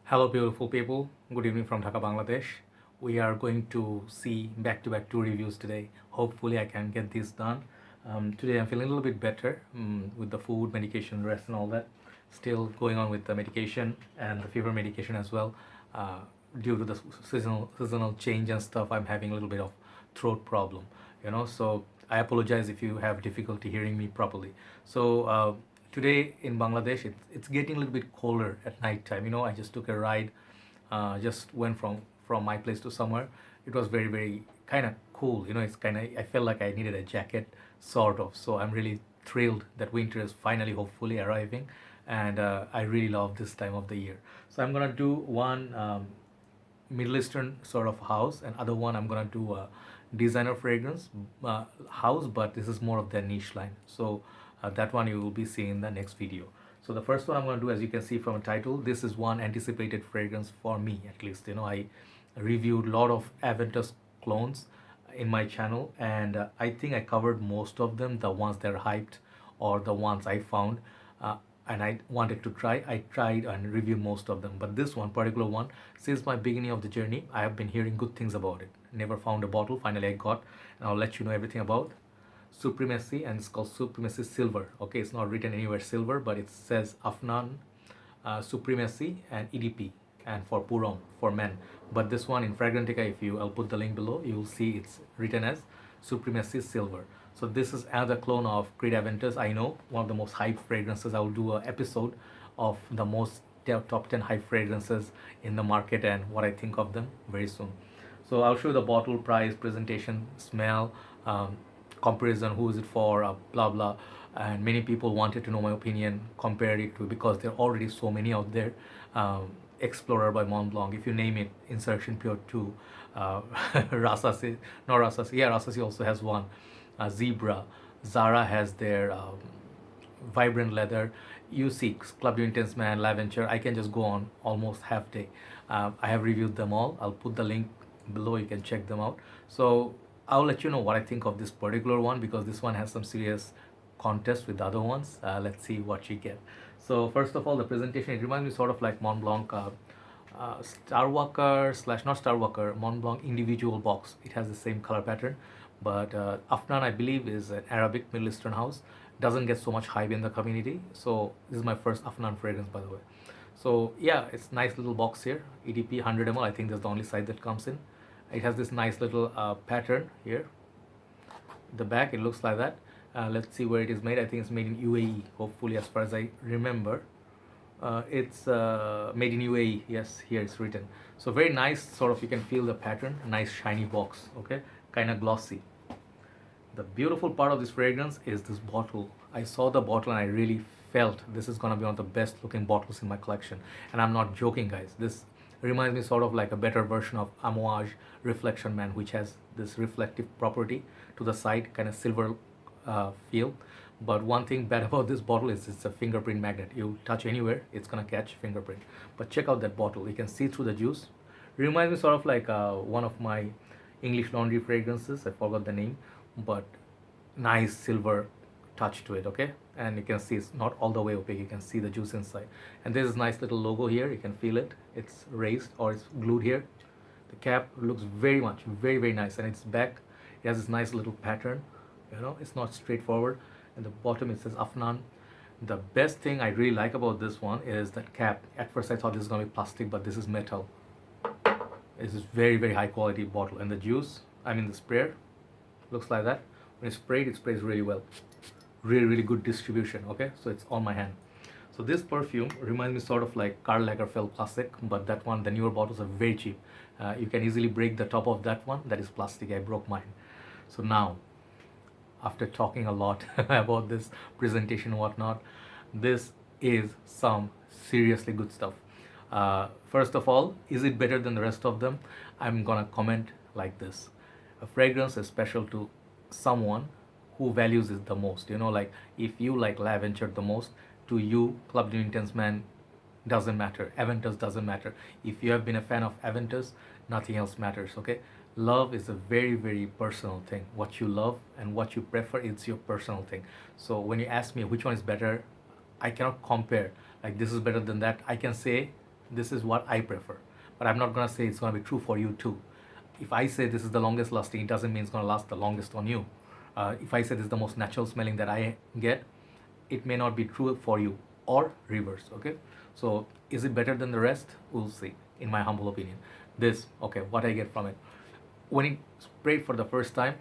Hello, beautiful people. Good evening from Dhaka, Bangladesh. We are going to see back-to-back two reviews today. Hopefully, I can get this done. Today, I'm feeling a little bit better with the food, medication, rest, and all that. Still going on with the medication and the fever medication as well. Uh, Due to the seasonal change and stuff, I'm having a little bit of throat problem. So I apologize if you have difficulty hearing me properly. So today in Bangladesh, it's getting a little bit colder at night time. I just took a ride, just went from my place to somewhere. It was very very kind of cool. It's kind of, I felt like I needed a jacket sort of. So I'm really thrilled that winter is finally hopefully arriving, and I really love this time of the year. So I'm gonna do one. Middle Eastern sort of house, and other one I'm gonna do a designer fragrance house, but this is more of the niche line. So that one you will be seeing in the next video. So the first one I'm gonna do, as you can see from the title, this is one anticipated fragrance for me at least. I reviewed a lot of Aventus clones in my channel, and I think I covered most of them, the ones that are hyped or the ones I found. And I wanted to try. I tried and reviewed most of them, but this one particular one, since my beginning of the journey, I have been hearing good things about it. Never found a bottle. Finally, I got, and I'll let you know everything about Supremacy, and it's called Supremacy Silver. Okay, it's not written anywhere silver, but it says Afnan Supremacy and EDP, and for Purom for men. But this one in Fragrantica, if you, I'll put the link below, you will see it's written as Supremacy Silver. So this is another clone of Creed Aventus. I know, one of the most hyped fragrances. I will do an episode of the most top 10 hype fragrances in the market and what I think of them very soon. So I'll show you the bottle, price, presentation, smell, comparison, who is it for, blah blah. And many people wanted to know my opinion, compare it to, because there are already so many out there. Explorer by Mont Blanc, if you name it, Insurrection Pure 2, Rasasi, no Rasasi, yeah, Rasasi also has one, Zebra, Zara has their Vibrant Leather, UC, Club Du Intense Man, Laventure. I can just go on almost half day. I have reviewed them all. I'll put the link below, you can check them out. So I'll let you know what I think of this particular one, because this one has some serious contest with the other ones. Let's see what you get. So first of all, the presentation, it reminds me sort of like Mont Blanc Star Walker slash not Star Walker, Mont Blanc individual box. It has the same color pattern, but Afnan, I believe, is an Arabic Middle Eastern house. Doesn't get so much hype in the community. So this is my first Afnan fragrance, by the way. So yeah, it's nice little box here, EDP 100 ml. I think that's the only size that comes in. It has this nice little pattern here. The back, it looks like that. Let's see where it is made. I think it's made in UAE, hopefully, as far as I remember. It's made in UAE. Yes, here it's written. So very nice, sort of, you can feel the pattern. Nice shiny box, okay, kind of glossy. The beautiful part of this fragrance is this bottle. I saw the bottle and I really felt this is gonna be one of the best looking bottles in my collection. And I'm not joking, guys. This reminds me sort of like a better version of Amouage Reflection Man, which has this reflective property to the side, kind of silver feel. But one thing bad about this bottle is it's a fingerprint magnet. You touch anywhere, it's gonna catch fingerprint. But check out that bottle. You can see through the juice. Reminds me sort of like one of my English laundry fragrances. I forgot the name, but nice silver touch to it. Okay, and you can see it's not all the way opaque. You can see the juice inside, and there's this nice little logo here. You can feel it. It's raised or it's glued here. The cap looks very much very very nice, and it's back. It has this nice little pattern. It's not straightforward. And the bottom, it says Afnan. The best thing I really like about this one is that cap. At first I thought this is gonna be plastic, but this is metal. This is very very high quality bottle, and the juice, I mean the sprayer, looks like that. When it's sprayed, it sprays really well. Really really good distribution. Okay, so it's on my hand. So this perfume reminds me sort of like Karl Lagerfeld Classic, but that one, the newer bottles are very cheap. You can easily break the top of that one. That is plastic. I broke mine. So now, after talking a lot about this presentation and whatnot, this is some seriously good stuff. First of all, is it better than the rest of them? I'm gonna comment like this: a fragrance is special to someone who values it the most. Like if you like lavender the most, to you, Club Du Intense Man doesn't matter. Aventus doesn't matter. If you have been a fan of Aventus, nothing else matters. Okay, love is a very very personal thing. What you love and what you prefer, it's your personal thing. So when you ask me which one is better, I cannot compare like this is better than that. I can say This is what I prefer. But I'm not gonna say it's gonna be true for you too. If I say this is the longest lasting, it doesn't mean it's gonna last the longest on you. If I say this is the most natural smelling that I get, it may not be true for you, or reverse. Okay, so is it better than the rest? We'll see. In my humble opinion, this, okay, what I get from it when it sprayed for the first time,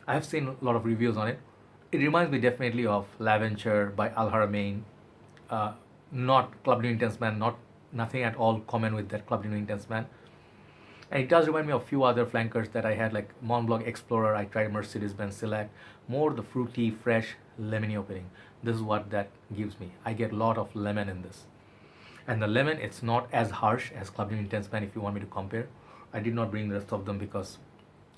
I have seen a lot of reviews on it. It reminds me definitely of Lavender by Al Haramain. uh, Not Club New Intense Man, not nothing at all common with that Club New Intense Man. And it does remind me of a few other flankers that I had, like Mont Blanc Explorer. I tried Mercedes-Benz Select, more the fruity, fresh, lemony opening. This is what that gives me. I get a lot of lemon in this. And the lemon, it's not as harsh as Club New Intense Man if you want me to compare. I did not bring the rest of them because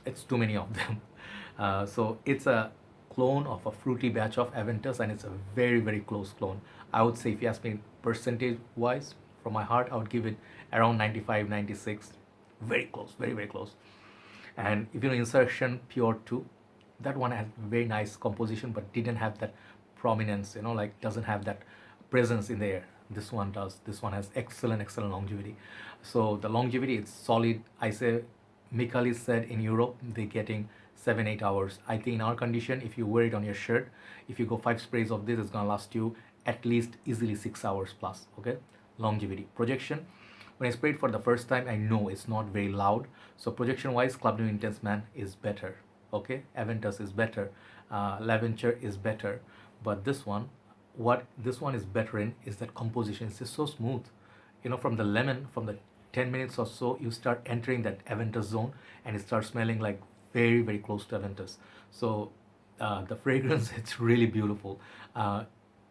it's too many of them. So it's a clone of a fruity batch of Aventus, and it's a very, very close clone. I would say, if you ask me percentage wise, from my heart, I would give it around 95, 96. Very close, very, very close. And if you know Insertion Pure 2, that one has very nice composition but didn't have that prominence, like doesn't have that presence in the air. This one does. This one has excellent longevity. So the longevity, it's solid. I say Mikhalis said in Europe they're getting 7-8 hours. I think in our condition, if you wear it on your shirt, if you go 5 sprays of this, it's gonna last you at least easily 6 hours plus. Okay, longevity. Projection, when I spray it for the first time, I know it's not very loud. So projection wise, Club New Intense Man is better. Okay, Aventus is better, Lavender is better. But this one, what this one is better in is that composition. It's just so smooth. From the lemon, from the 10 minutes or so, you start entering that Aventus zone, and it starts smelling like very, very close to Aventus. So the fragrance, it's really beautiful.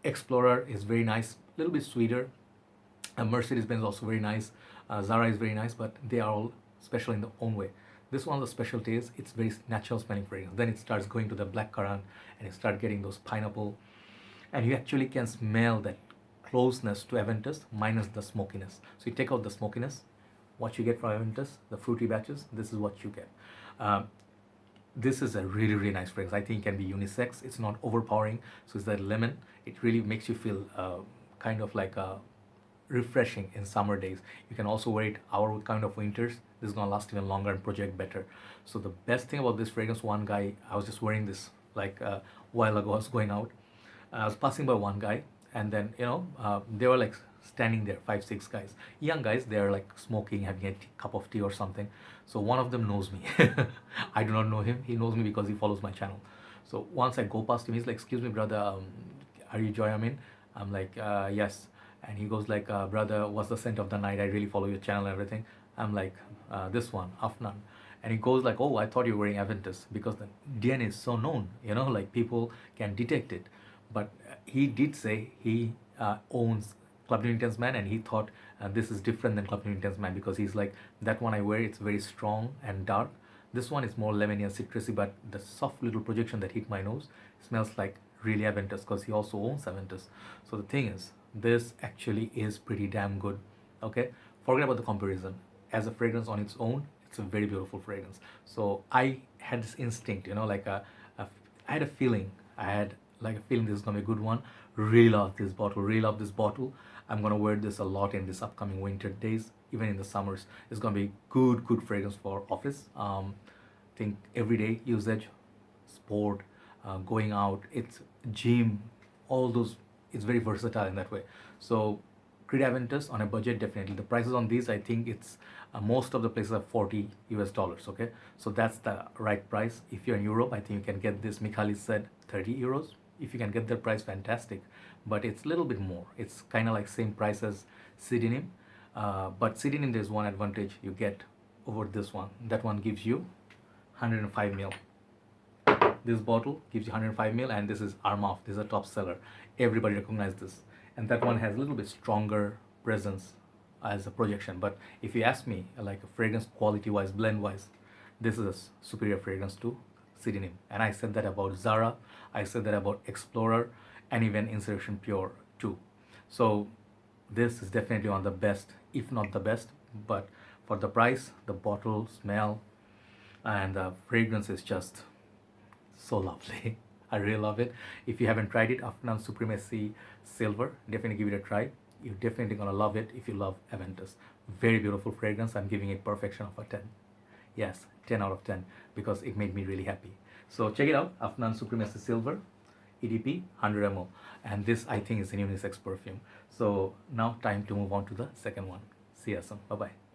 Explorer is very nice, a little bit sweeter. Mercedes-Benz also very nice. Zara is very nice, but they are all special in their own way. This one, the specialty is it's very natural smelling fragrance. Then it starts going to the black currant, and you start getting those pineapple, and you actually can smell that closeness to Aventus minus the smokiness. So you take out the smokiness, what you get from Aventus, the fruity batches, this is what you get. This is a really, really nice fragrance. I think it can be unisex. It's not overpowering. So it's that lemon. It really makes you feel kind of like refreshing in summer days. You can also wear it our kind of winters. This is gonna last even longer and project better. So the best thing about this fragrance, one guy, I was just wearing this like a while ago. I was going out. I was passing by one guy, and then they were like standing there, 5-6 guys, young guys. They're like smoking, having a cup of tea or something. So one of them knows me. I do not know him. He knows me because he follows my channel. So once I go past him, he's like, "Excuse me, brother, are you Joy Amin?" I'm like, "Yes." And he goes like, "Brother, what's the scent of the night? I really follow your channel and everything." I'm like, "This one, Afnan." And he goes like, "Oh, I thought you were wearing Aventus," because the DNA is so known, like people can detect it. But he did say he owns Club New Intense Man, and he thought this is different than Club New Intense Man, because he's like, that one I wear, it's very strong and dark. This one is more lemony and citrusy, but the soft little projection that hit my nose smells like really Aventus, because he also owns Aventus. So the thing is, this actually is pretty damn good. Okay, forget about the comparison. As a fragrance on its own, it's a very beautiful fragrance. So I had this instinct, like I had a feeling. I had like a feeling this is gonna be a good one. Really love this bottle. Really love this bottle. I'm gonna wear this a lot in this upcoming winter days, even in the summers. It's gonna be good fragrance for office. Think everyday usage, sport, going out. It's gym, all those. It's very versatile in that way. So Creed Aventus on a budget, definitely. The prices on these, I think it's most of the places are $40. Okay, so that's the right price. If you're in Europe, I think you can get this. Mikhalis said 30 euros. If you can get that price, fantastic. But it's a little bit more. It's kind of like same price as Sidinim. But Sidinim, there's one advantage you get over this one. That one gives you 105 ml. This bottle gives you 105 ml, and this is Armaf. This is a top seller. Everybody recognizes this. And that one has a little bit stronger presence as a projection. But if you ask me, like a fragrance quality wise, blend wise, this is a superior fragrance to Sidinim. And I said that about Zara, I said that about Explorer, and even Insertion Pure 2. So this is definitely one of the best, if not the best. But for the price, the bottle, smell, and the fragrance is just so lovely. I really love it. If you haven't tried it, Afnan Supremacy Silver, definitely give it a try. You're definitely gonna love it if you love Aventus. Very beautiful fragrance. I'm giving it perfection of a 10. Yes, 10 out of 10 because it made me really happy. So check it out, Afnan Supremacy Silver, EDP 100 ml. And this I think is a unisex perfume. So now time to move on to the second one. See you soon. Bye-bye.